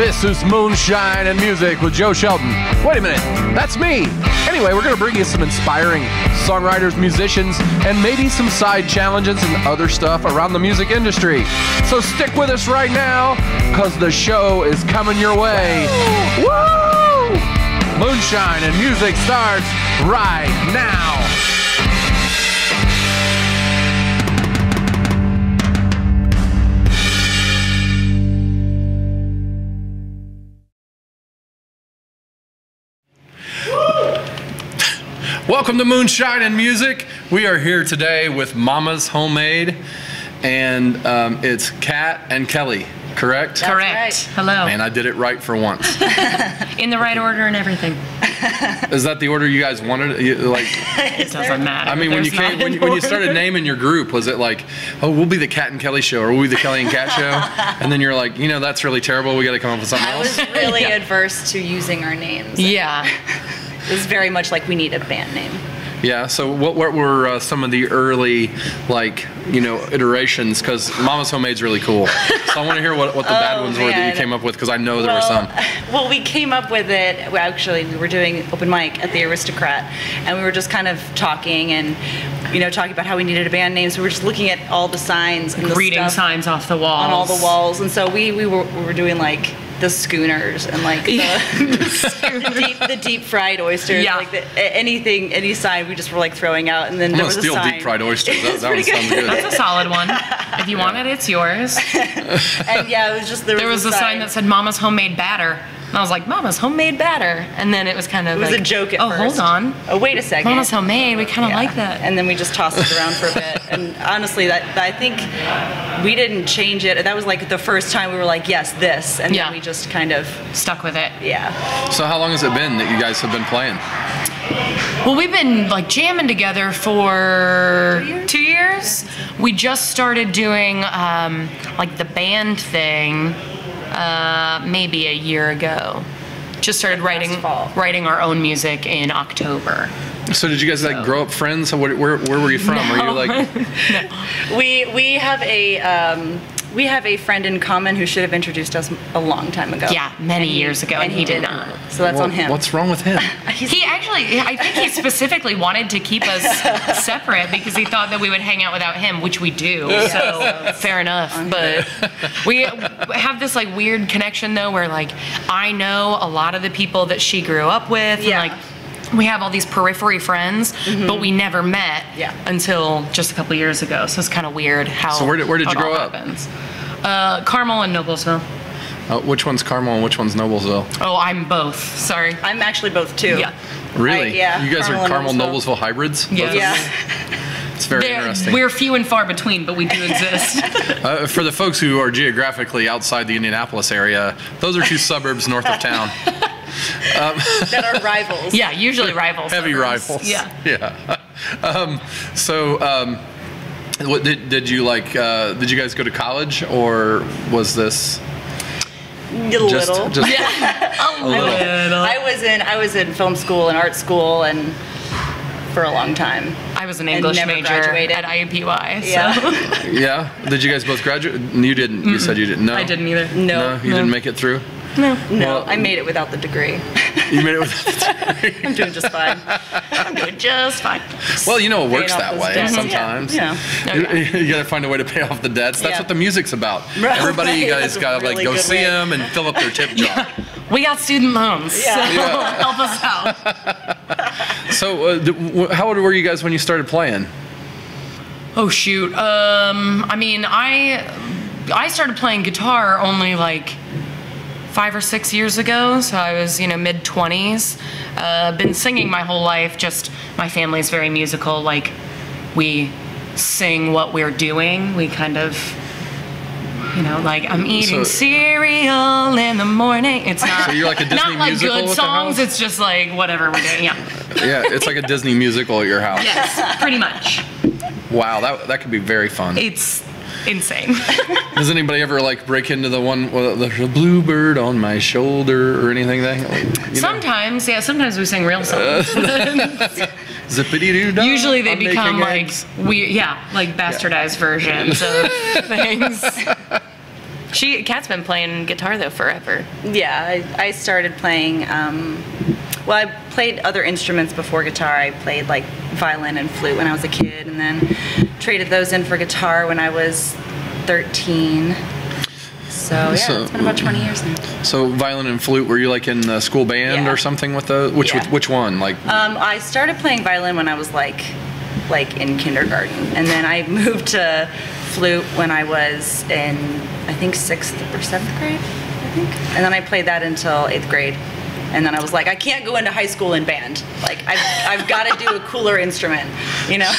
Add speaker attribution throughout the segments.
Speaker 1: This is Moonshine and Music with Joe Shelton. Wait a minute, that's me. Anyway, we're going to bring you some inspiring songwriters, musicians, and maybe some side challenges and other stuff around the music industry. So stick with us right now, because the show is coming your way. Woo! Moonshine and Music starts right now. Welcome to Moonshine and Music. We are here today with Mama's Homemade, and it's Kat and Kelly, correct?
Speaker 2: That's correct. Right. Hello.
Speaker 1: Man, I did it right for once.
Speaker 2: In the right order and everything.
Speaker 1: Is that the order you guys wanted? Like,
Speaker 2: it doesn't matter.
Speaker 1: I mean, when you started naming your group, was it like, oh, we'll be the Kat and Kelly show, or we'll be the Kelly and Kat show? And then you're like, you know, that's really terrible. We got to come up with something else.
Speaker 3: I was really adverse to using our names.
Speaker 2: Yeah.
Speaker 3: It was very much like we need a band name.
Speaker 1: Yeah, so what were some of the early, like, you know, iterations? Because Mama's Homemade's really cool. So I want to hear what the bad ones were that you came up with, because I know there were some.
Speaker 3: Well, we came up with it, actually, we were doing open mic at the Aristocrat, and we were just kind of talking and, you know, talking about how we needed a band name. So we were just looking at all the signs and
Speaker 2: greeting signs off the walls.
Speaker 3: On all the walls. And so we were doing, like, the schooners and like the deep fried oysters, like any sign we just were like throwing out, and then there was a sign.
Speaker 1: Deep fried oysters. That one sounds good.
Speaker 2: That's a solid one. If you want it, it's yours.
Speaker 3: And yeah, it was just there was
Speaker 2: a sign that said "Mama's Homemade Batter." And I was like, Mama's Homemade Batter. And then it was kind of
Speaker 3: like... It was a joke at first.
Speaker 2: Oh, hold on.
Speaker 3: Oh, wait a second.
Speaker 2: Mama's Homemade, we kind of like that.
Speaker 3: And then we just tossed it around for a bit. And honestly, I think we didn't change it. That was like the first time we were like, yes, this. And then we just kind of...
Speaker 2: stuck with it.
Speaker 3: Yeah.
Speaker 1: So how long has it been that you guys have been playing?
Speaker 2: Well, we've been like jamming together for 2 years. We just started doing like the band thing maybe a year ago. Just started writing our own music in October.
Speaker 1: So did you guys like grow up friends? So where were you from?
Speaker 2: No.
Speaker 1: Were you like?
Speaker 3: No. We have a friend in common who should have introduced us a long time ago.
Speaker 2: Yeah, many years ago, and he did not.
Speaker 3: So that's on him.
Speaker 1: What's wrong with him?
Speaker 2: He actually, I think he specifically wanted to keep us separate because he thought that we would hang out without him, which we do. So fair enough. But we have this like weird connection though, where like I know a lot of the people that she grew up with, and like we have all these periphery friends, but we never met until just a couple years ago. So it's kind of weird how.
Speaker 1: So where did you grow up?
Speaker 2: Carmel and Noblesville.
Speaker 1: Which one's Carmel and which one's Noblesville?
Speaker 2: Oh, I'm both. Sorry.
Speaker 3: I'm actually both too.
Speaker 2: Yeah.
Speaker 1: Really?
Speaker 3: Yeah.
Speaker 1: You guys are Carmel Noblesville hybrids?
Speaker 2: Yeah.
Speaker 1: It's very interesting.
Speaker 2: We're few and far between, but we do exist.
Speaker 1: For the folks who are geographically outside the Indianapolis area, those are two surbs north of town.
Speaker 3: That are rivals.
Speaker 2: Yeah, usually rivals.
Speaker 1: Heavy rivals.
Speaker 2: Yeah.
Speaker 1: Yeah. What did you like? Did you guys go to college, or was this
Speaker 3: a little?
Speaker 1: Just a little.
Speaker 3: I was in film school and art school and for a long time.
Speaker 2: I was an English major at IUPUI.
Speaker 3: Yeah.
Speaker 2: So.
Speaker 1: Yeah. Did you guys both graduate? You didn't. You said you didn't. No.
Speaker 2: I didn't either.
Speaker 3: No.
Speaker 1: You didn't make it through.
Speaker 3: No. Well, I made it without the degree.
Speaker 1: You made it without the degree.
Speaker 3: I'm doing just fine.
Speaker 2: I'm doing just fine.
Speaker 1: Well, you know, it works that way sometimes.
Speaker 3: Yeah.
Speaker 1: You got to find a way to pay off the debts. That's what the music's about. Everybody, you guys got to like go see them and fill up their tip jar.
Speaker 2: We got student loans, so help us out.
Speaker 1: So, how old were you guys when you started playing?
Speaker 2: Oh shoot. I mean, I started playing guitar only like 5 or 6 years ago, so I was, mid-20s. Been singing my whole life. Just my family's very musical. Like we sing what we're doing. We kind of, like I'm eating cereal in the morning. It's not.
Speaker 1: So you're like a Disney
Speaker 2: not like
Speaker 1: musical
Speaker 2: good songs. It's just like whatever we're doing. Yeah.
Speaker 1: Yeah, it's like a Disney musical at your house.
Speaker 2: Yes, pretty much.
Speaker 1: Wow, that could be very fun.
Speaker 2: It's insane.
Speaker 1: Does anybody ever like break into the one, the bluebird on my shoulder or anything?
Speaker 2: Sometimes, sometimes we sing real songs.
Speaker 1: Zippity-doo-dah,
Speaker 2: usually they
Speaker 1: I'm
Speaker 2: become like
Speaker 1: eggs.
Speaker 2: like bastardized versions of things. Kat's been playing guitar though forever.
Speaker 3: Yeah, I started playing. Well, I played other instruments before guitar. I played like violin and flute when I was a kid, and then traded those in for guitar when I was 13. So yeah, it's been about 20 years now.
Speaker 1: So violin and flute, were you like in the school band or something with those? Which one? Like
Speaker 3: I started playing violin when I was like in kindergarten, and then I moved to flute when I was in, I think, 6th or 7th grade, I think. And then I played that until 8th grade. And then I was like, I can't go into high school in band. Like, I've got to do a cooler instrument, you know?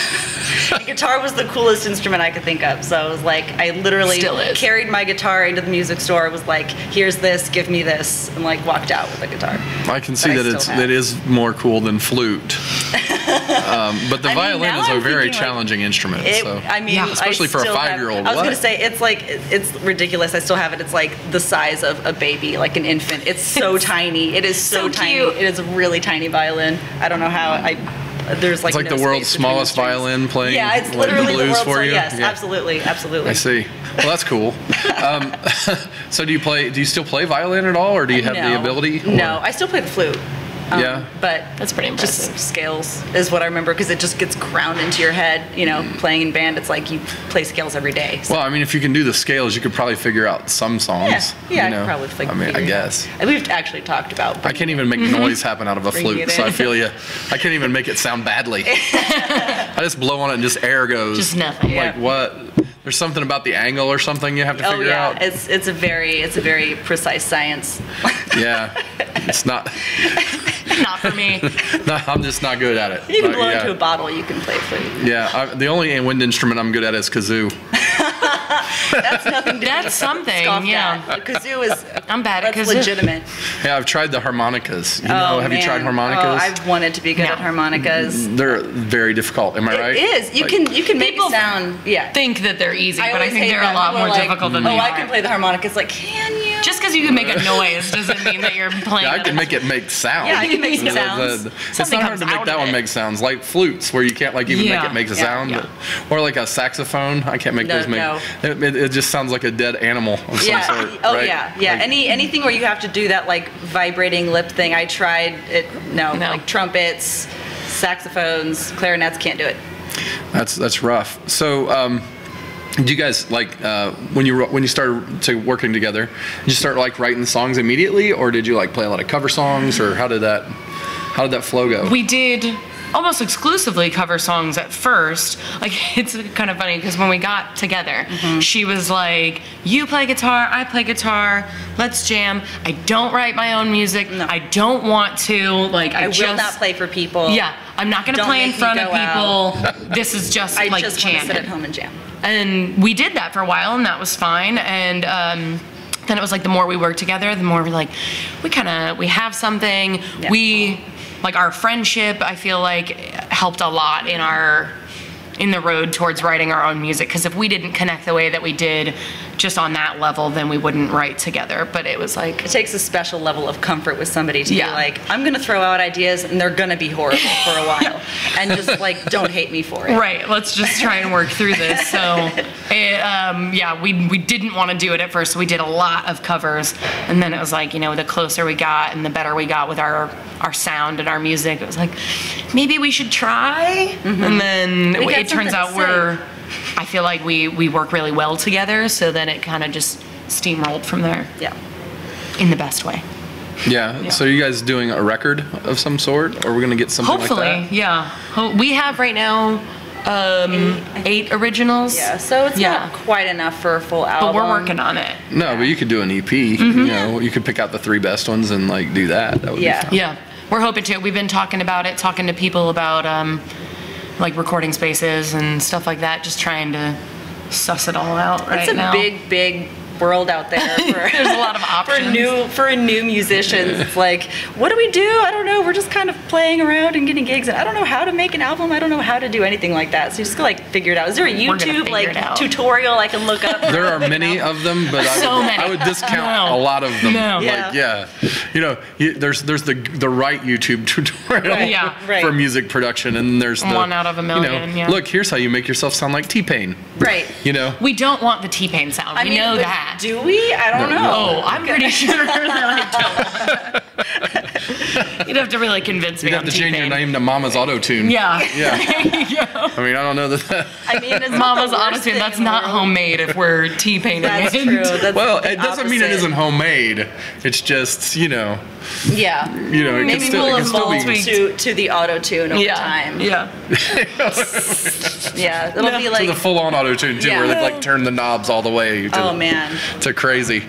Speaker 3: The guitar was the coolest instrument I could think of. So I was like, I literally carried my guitar into the music store. I was like, here's this, give me this, and like walked out with a guitar.
Speaker 1: I can see that it is more cool than flute. But the violin is a very challenging instrument. Especially for a 5-year-old.
Speaker 3: I was going to say, it's ridiculous. I still have it. It's like the size of a baby, like an infant. It's so tiny. It is so tiny. Cute. It is a really tiny violin. I don't know how there's like,
Speaker 1: it's like the world's smallest violin playing.
Speaker 3: Yeah, it's literally
Speaker 1: the blues
Speaker 3: the world's
Speaker 1: for you.
Speaker 3: Yes, absolutely.
Speaker 1: I see. Well, that's cool. So do you still play violin at all, or do you have the ability?
Speaker 3: No, I still play the flute. But
Speaker 2: that's pretty impressive.
Speaker 3: Just scales is what I remember, because it just gets ground into your head. You know, playing in band, it's like you play scales every day.
Speaker 1: So. Well, I mean, if you can do the scales, you could probably figure out some songs.
Speaker 3: Yeah, I could probably figure.
Speaker 1: I guess.
Speaker 3: And we've actually talked about.
Speaker 1: I can't even make noise happen out of a flute, so I feel you. I can't even make it sound badly. I just blow on it and just air goes.
Speaker 2: Just nothing.
Speaker 1: Like what? There's something about the angle or something you have to figure out.
Speaker 3: It's a very precise science.
Speaker 1: Yeah, it's not.
Speaker 2: Not for me.
Speaker 1: No, I'm just not good at it.
Speaker 3: You can blow into a bottle, you can play flute.
Speaker 1: Yeah, the only wind instrument I'm good at is kazoo.
Speaker 3: That's nothing.
Speaker 2: That's something. Yeah.
Speaker 3: Kazoo is.
Speaker 2: I'm bad at kazoo.
Speaker 3: That's legitimate.
Speaker 1: Yeah, I've tried the harmonicas. Have you tried harmonicas?
Speaker 3: Oh, I've wanted to be good at harmonicas.
Speaker 1: They're very difficult. Am I right?
Speaker 3: It is. You can make it sound. Yeah.
Speaker 2: Think that they're easy, but I think they're a lot more difficult than they are.
Speaker 3: I can play the harmonicas. Like, can you?
Speaker 2: Just because you can make a noise doesn't mean that you're playing.
Speaker 1: Yeah, I can make it make sound.
Speaker 3: Yeah, I can make some sounds.
Speaker 1: It's not hard to make that one make sounds, like flutes, where you can't like even make it make a sound, or like a saxophone. I can't make those make. It just sounds like a dead animal of some sort.
Speaker 3: Oh
Speaker 1: right?
Speaker 3: yeah. Like, anything where you have to do that like vibrating lip thing. I tried it. No. Like trumpets, saxophones, clarinets. Can't do it.
Speaker 1: That's rough. So. Do you guys like when you started working together? Did you start like writing songs immediately, or did you like play a lot of cover songs, or how did that flow go?
Speaker 2: We did almost exclusively cover songs at first. Like, it's kind of funny because when we got together, she was like, "You play guitar, I play guitar. Let's jam. I don't write my own music. No. I don't want to. Like, I will
Speaker 3: not play for people.
Speaker 2: Yeah, I'm not going to play in front of people. This is just
Speaker 3: I
Speaker 2: like
Speaker 3: just
Speaker 2: jamming.
Speaker 3: want to sit at home and jam."
Speaker 2: And we did that for a while, and that was fine. And then it was like the more we worked together, the more we're like, we have something. Yeah. We, like, our friendship, I feel like, helped a lot in the road towards writing our own music. Because if we didn't connect the way that we did just on that level, then we wouldn't write together. But it was like,
Speaker 3: it takes a special level of comfort with somebody to be like, I'm gonna throw out ideas and they're gonna be horrible for a while, and just like, don't hate me for it.
Speaker 2: Right. Let's just try and work through this. So, we didn't want to do it at first. So we did a lot of covers, and then it was like, the closer we got and the better we got with our sound and our music, it was like, maybe we should try. And then it turns out I feel like we work really well together, so then it kind of just steamrolled from there. Yeah. In the best way.
Speaker 1: Yeah. So are you guys doing a record of some sort, or we're gonna get something
Speaker 2: Hopefully,
Speaker 1: like that?
Speaker 2: Yeah. We have right now 8 originals.
Speaker 3: Yeah, so it's not quite enough for a full album.
Speaker 2: But we're working on it.
Speaker 1: No, but you could do an EP. You could pick out the 3 best ones and like do that. That would be fun.
Speaker 2: Yeah. We're hoping to. We've been talking about it, talking to people about like recording spaces and stuff like that, just trying to suss it all out right now.
Speaker 3: It's a big world out there for
Speaker 2: there's a lot of options
Speaker 3: for new musicians. It's like, what do we do? I don't know. We're just kind of playing around and getting gigs, and I don't know how to make an album. I don't know how to do anything like that. So you just gotta like figure it out. Is there a YouTube like tutorial I can look up?
Speaker 1: There are many of them, but I would discount a lot of them. There's the right YouTube tutorial for music production, and there's
Speaker 2: one out of a million.
Speaker 1: Look, here's how you make yourself sound like T-Pain.
Speaker 3: Right.
Speaker 2: We don't want the T-Pain sound. We know that. that.
Speaker 3: Do we? I don't know.
Speaker 2: Oh, I'm pretty sure that I don't. You'd have to really convince me.
Speaker 1: You'd have to change your name to Mama's Auto Tune.
Speaker 2: Yeah.
Speaker 1: Yeah.
Speaker 2: There you go.
Speaker 1: I mean, I don't know that.
Speaker 3: I mean, it's
Speaker 2: Mama's Auto Tune. That's not homemade if we're T-painting
Speaker 3: That's
Speaker 2: it.
Speaker 3: true. That's
Speaker 1: Well,
Speaker 3: the
Speaker 1: it doesn't mean it
Speaker 3: opposite.
Speaker 1: isn't homemade. It's just,
Speaker 3: Yeah.
Speaker 1: it
Speaker 2: Maybe
Speaker 1: can
Speaker 2: we'll
Speaker 1: still
Speaker 2: evolve
Speaker 1: be.
Speaker 3: To the auto tune over time.
Speaker 2: Yeah.
Speaker 3: Yeah. It'll be
Speaker 1: To
Speaker 3: like.
Speaker 1: the full-on auto tune too,
Speaker 3: Yeah.
Speaker 1: where they like turn the knobs all the way.
Speaker 3: Oh man.
Speaker 1: To crazy.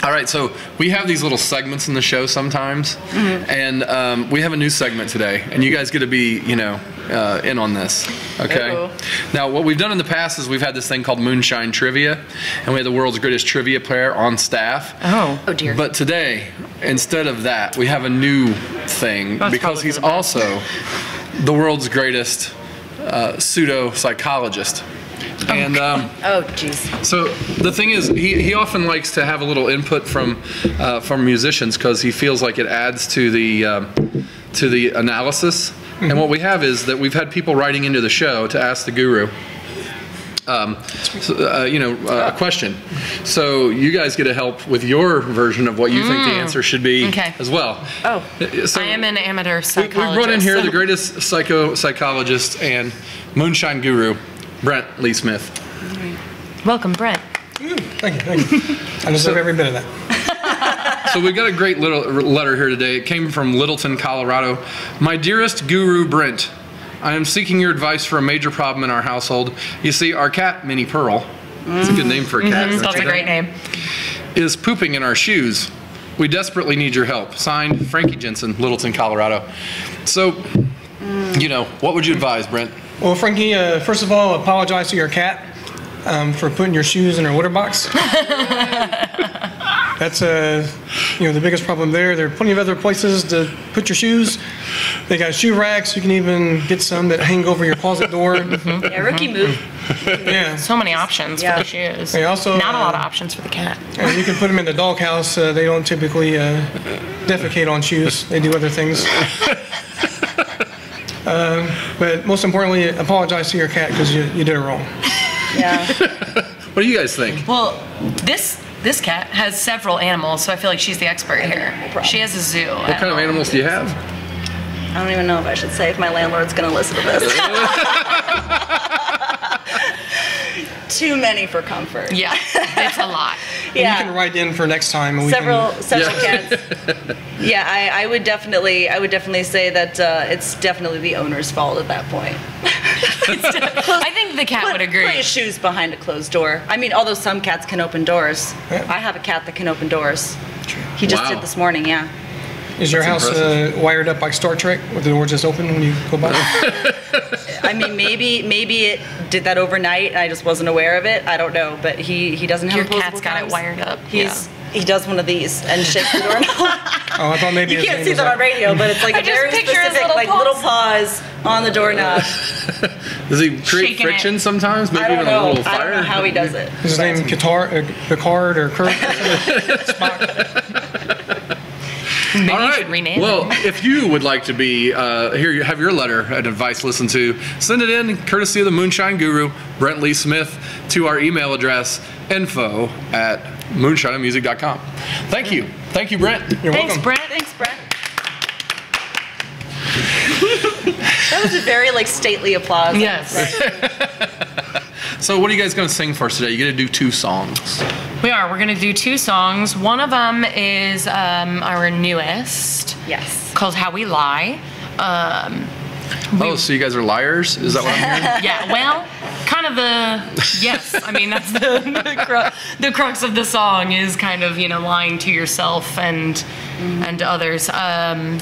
Speaker 1: All right, so we have these little segments in the show sometimes, and we have a new segment today, and you guys get to be, in on this, okay?
Speaker 3: Uh-oh.
Speaker 1: Now, what we've done in the past is we've had this thing called Moonshine Trivia, and we had the world's greatest trivia player on staff.
Speaker 2: Oh
Speaker 3: dear.
Speaker 1: But today, instead of that, we have a new thing,
Speaker 2: That's
Speaker 1: because
Speaker 2: probably
Speaker 1: he's
Speaker 2: for the best.
Speaker 1: also the world's greatest pseudo-psychologist. And
Speaker 3: Oh jeez.
Speaker 1: so the thing is, he often likes to have a little input from musicians because he feels like it adds to the analysis. And what we have is that we've had people writing into the show to ask the guru, a question. So you guys get to help with your version of what you think the answer should be as well.
Speaker 3: Oh.
Speaker 1: So
Speaker 2: I am an amateur
Speaker 1: we
Speaker 2: psychologist.
Speaker 1: brought in here
Speaker 2: so-
Speaker 1: the greatest psychologist and Moonshine Guru, Brent Lee Smith.
Speaker 2: Welcome, Brent.
Speaker 4: Thank you. I deserve every bit of that.
Speaker 1: So we got a great little letter here today. It came from Littleton, Colorado. My dearest Guru Brent, I am seeking your advice for a major problem in our household. You see, our cat, Minnie Pearl, it's a good name for a cat. don't
Speaker 2: That's
Speaker 1: you
Speaker 2: a great
Speaker 1: think?
Speaker 2: name.
Speaker 1: Is pooping in our shoes. We desperately need your help. Signed, Frankie Jensen, Littleton, Colorado. So, what would you advise, Brent?
Speaker 4: Well, Frankie, first of all, apologize to your cat for putting your shoes in her litter box. That's the biggest problem there. There are plenty of other places to put your shoes. They got shoe racks. You can even get some that hang over your closet door.
Speaker 3: Yeah, rookie move.
Speaker 4: Yeah.
Speaker 2: So many options
Speaker 3: Yeah.
Speaker 2: for the shoes.
Speaker 4: They also,
Speaker 2: Not a lot of options for the cat.
Speaker 4: You can put them in the doghouse. They don't typically defecate on shoes. They do other things. But most importantly, apologize to your cat because you did it wrong.
Speaker 3: Yeah.
Speaker 1: What do you guys think?
Speaker 2: Well, this cat has several animals, so I feel like she's the expert here.
Speaker 3: problem.
Speaker 2: She has a zoo.
Speaker 1: What kind of animals do you have?
Speaker 3: I don't even know if I should say if my landlord's gonna listen to this. Too many for comfort.
Speaker 2: Yeah, it's a lot.
Speaker 3: Yeah.
Speaker 4: You can write in for next time. And we
Speaker 3: several
Speaker 1: Yeah.
Speaker 3: cats. Yeah, I would definitely say that it's definitely the owner's fault at that point.
Speaker 2: I think the cat would agree.
Speaker 3: Put your shoes behind a closed door. I mean, although some cats can open doors.
Speaker 4: Yeah.
Speaker 3: I have a cat that can open doors. He just
Speaker 1: Wow.
Speaker 3: did this morning. Yeah.
Speaker 4: Is your
Speaker 1: That's
Speaker 4: house wired up like Star Trek with the door just open when you go by?
Speaker 3: I mean, maybe it did that overnight and I just wasn't aware of it. I don't know, but he doesn't have
Speaker 2: Your
Speaker 3: opposable
Speaker 2: cat's got it
Speaker 3: thumbs.
Speaker 2: wired up.
Speaker 3: He does one of these and shakes the doorknob.
Speaker 4: Oh, I thought maybe
Speaker 3: You
Speaker 4: his
Speaker 3: can't
Speaker 4: name
Speaker 3: see
Speaker 4: was
Speaker 3: that on
Speaker 4: like-
Speaker 3: radio, but it's like
Speaker 2: I
Speaker 3: a
Speaker 2: just
Speaker 3: very
Speaker 2: picture his
Speaker 3: specific,
Speaker 2: little
Speaker 3: little paws on the doorknob.
Speaker 1: Does he create
Speaker 2: Shaking
Speaker 1: friction
Speaker 2: it.
Speaker 1: sometimes? Maybe
Speaker 3: I don't
Speaker 1: even a
Speaker 3: know.
Speaker 1: little
Speaker 3: I
Speaker 1: fire?
Speaker 3: don't know how he does it.
Speaker 4: Is his name Picard or Kirk?
Speaker 2: Maybe
Speaker 1: All
Speaker 2: you
Speaker 1: right.
Speaker 2: should rename
Speaker 1: Well,
Speaker 2: it.
Speaker 1: if you would like to be here, you have your letter and advice listened to. Send it in, courtesy of the Moonshine Guru, Brent Lee Smith, to our email address info@moonshinemusic.com. Thank you, Brent.
Speaker 4: You're
Speaker 2: Thanks,
Speaker 4: welcome.
Speaker 2: Brent.
Speaker 3: Thanks, Brent. That was a very stately applause.
Speaker 2: Yes.
Speaker 1: So, what are you guys going to sing for us today? You get to do 2 songs.
Speaker 2: We are. We're going to do 2 songs. One of them is our newest,
Speaker 3: Yes.
Speaker 2: called How We Lie.
Speaker 1: So you guys are liars? Is that what I'm hearing?
Speaker 2: Yeah, well, kind of yes. I mean, that's the crux of the song is kind of, lying to yourself and to others. I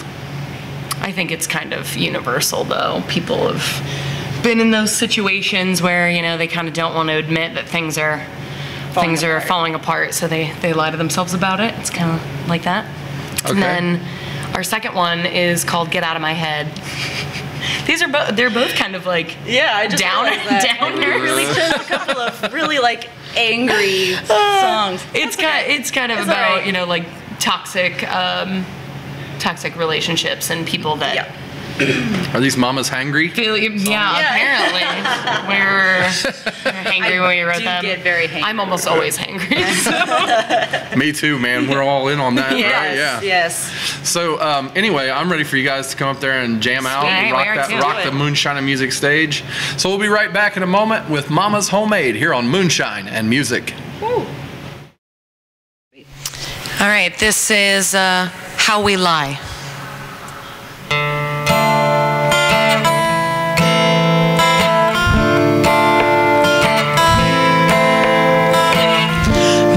Speaker 2: think it's kind of universal, though. People have been in those situations where, they kind of don't want to admit that things are falling apart, so they lie to themselves about it. It's kind of like that.
Speaker 1: Okay.
Speaker 2: And then our second one is called Get Out of My Head. They're both kind of
Speaker 3: Yeah, I just
Speaker 2: down,
Speaker 3: realized that.
Speaker 2: downer.
Speaker 3: You really chose a couple of really angry songs.
Speaker 2: It's kind of
Speaker 3: It's
Speaker 2: about
Speaker 3: all right.
Speaker 2: toxic relationships and people that
Speaker 1: Are these mamas hangry?
Speaker 2: Apparently. We're hangry when we wrote
Speaker 3: do
Speaker 2: them.
Speaker 3: get very hangry.
Speaker 2: I'm almost always hangry. So.
Speaker 1: Me too, man. We're all in on that, right?
Speaker 3: Yes,
Speaker 1: Yeah.
Speaker 3: yes.
Speaker 1: So anyway, I'm ready for you guys to come up there and jam out and rock the Moonshine and Music stage. So we'll be right back in a moment with Mama's Homemade here on Moonshine and Music.
Speaker 3: Woo.
Speaker 2: All right, this is How We Lie.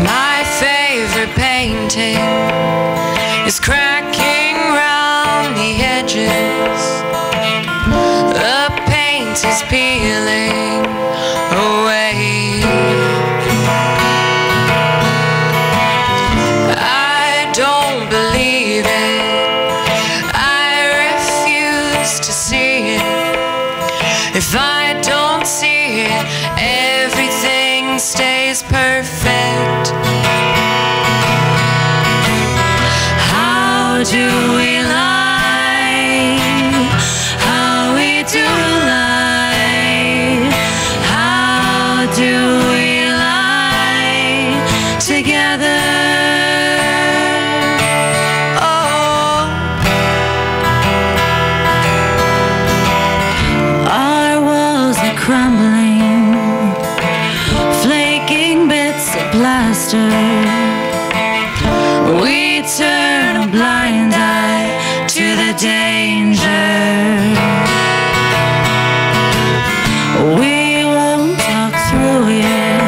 Speaker 2: My favorite painting is cracking round the edges. The paint is peeling away. I don't believe it. I refuse to see it. If I don't see it, everything stays perfect. How do we lie? How we do lie? How do we lie together? Oh, our walls are crumbling, flaking bits of plaster. We turn a blind eye to the danger. We won't talk through it,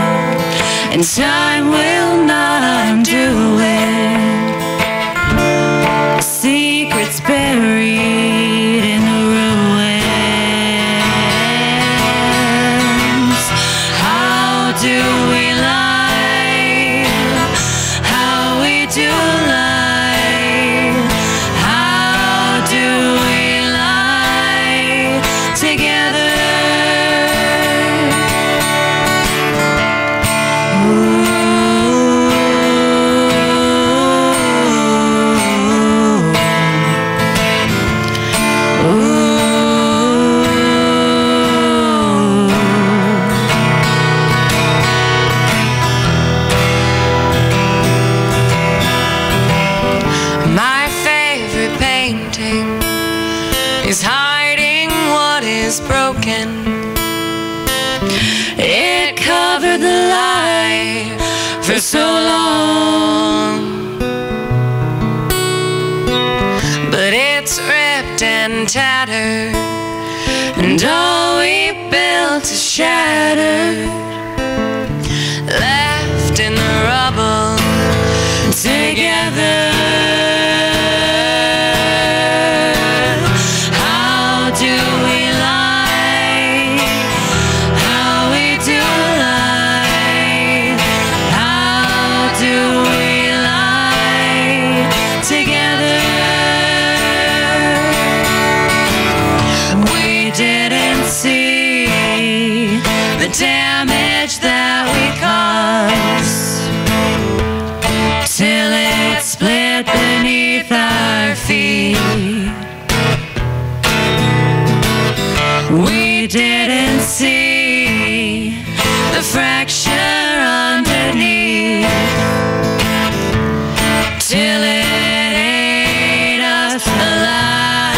Speaker 2: and time will not undo it. Secrets buried in the ruins. How do we lie? How we do lie? How do we lie together? My favorite painting is hiding what is broken. It covered the lie for so long, but it's ripped and tattered, and all we built is shattered, left in the rubble together. How do we lie? How we do lie? How do we lie together? We didn't see the damage that we caused till it split beneath our feet. We didn't see the fracture underneath till it ate us alive.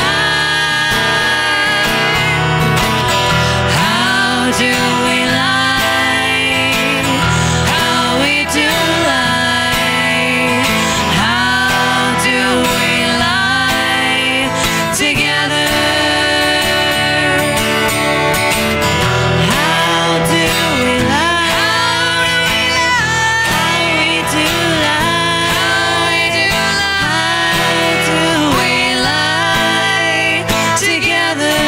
Speaker 2: How do we lie? How we do lie? How do we lie together? How do we lie? How we do lie? How do we lie together?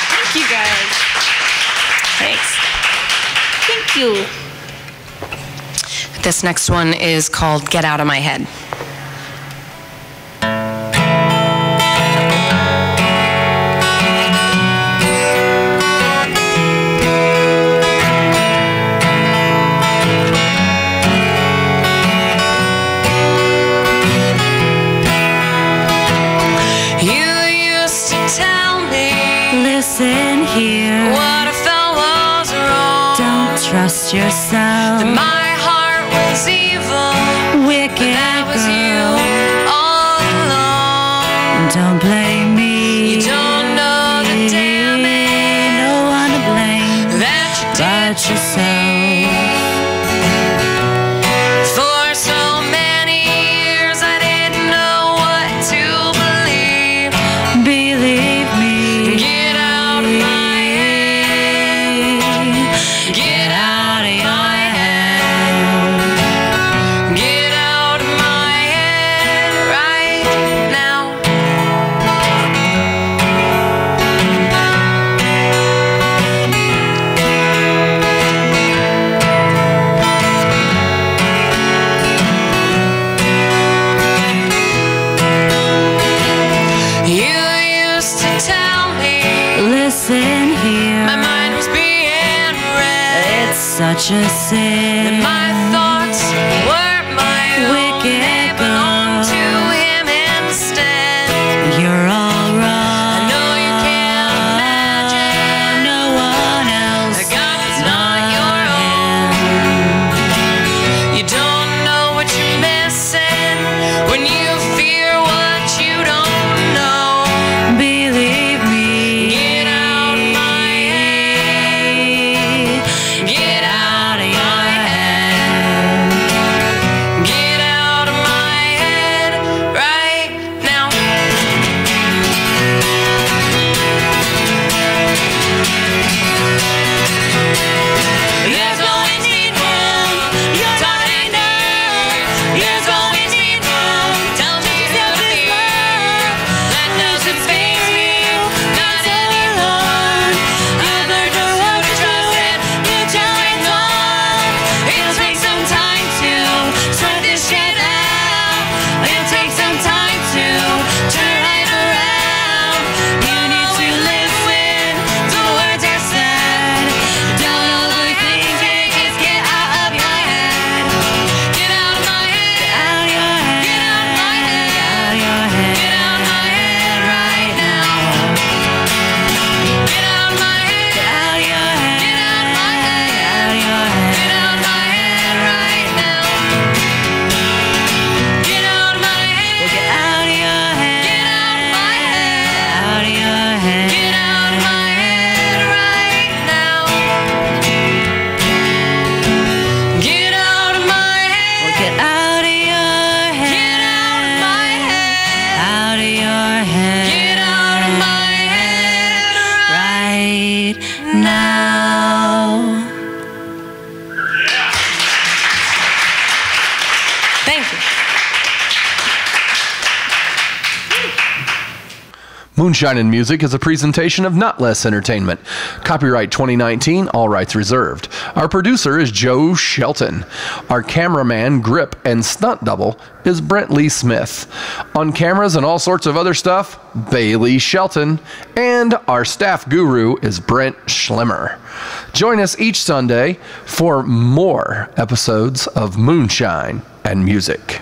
Speaker 2: Thank you guys. Thanks. Thank you. This next one is called Get Out of My Head.
Speaker 5: yourself.
Speaker 2: That my heart was evil,
Speaker 5: Wicked
Speaker 2: but that was
Speaker 5: girl.
Speaker 2: you all along.
Speaker 5: Don't blame me.
Speaker 2: You don't know the damage
Speaker 5: No one to blame
Speaker 2: that you did
Speaker 5: but
Speaker 2: to
Speaker 5: yourself.
Speaker 2: me. For so many years I didn't know what to believe.
Speaker 5: Believe me.
Speaker 2: Get out of my head. Get out of my head. Get out of my head right now. You used to tell me
Speaker 5: Listen here.
Speaker 2: my mind was being read.
Speaker 5: It's such a sin.
Speaker 2: My thoughts were my own.
Speaker 5: Wicked
Speaker 2: They belonged to him instead.
Speaker 5: You're all wrong.
Speaker 2: I know you can't imagine.
Speaker 5: No one else.
Speaker 2: A God that's not
Speaker 5: but
Speaker 2: your own.
Speaker 5: him.
Speaker 2: You don't know what you're missing when you fear what you don't know.
Speaker 5: Believe me.
Speaker 2: Get out of my head. Get out of your head. Get out of my head right now. There's always need room. You're not enough. There's always need room. Tell me who to fear. That doesn't faze me. Not anymore. I've learned who to trust and who to ignore. It'll take some time to sort this shit out. It'll take some time to turn right around. You need to live when the words are said. Don't overthink it, just get out of your head. Get out of my head.
Speaker 5: Out of your head.
Speaker 2: Get out of my head.
Speaker 5: Out of your head.
Speaker 2: Get out of my head right now. Get out of my head.
Speaker 5: Out of your head.
Speaker 2: Get out of my head.
Speaker 5: Out of your head.
Speaker 2: Get out of my head right now. Get out of my head.
Speaker 5: Get out of your head.
Speaker 2: Get out of my head.
Speaker 5: Out of your head.
Speaker 2: Get out of my head right now. Get out of my head.
Speaker 5: Get out of your head.
Speaker 2: Get out of my head.
Speaker 5: Out of your head.
Speaker 2: Get out of my head
Speaker 5: right now.
Speaker 2: Thank you.
Speaker 1: Moonshine and Music is a presentation of Notlehs Entertainment. Copyright 2019, all rights reserved. Our producer is Joe Shelton. Our cameraman, grip, and stunt double is Brent Lee Smith. On cameras and all sorts of other stuff, Bailey Shelton. And our staff guru is Brent Schlemmer. Join us each Sunday for more episodes of Moonshine and Music.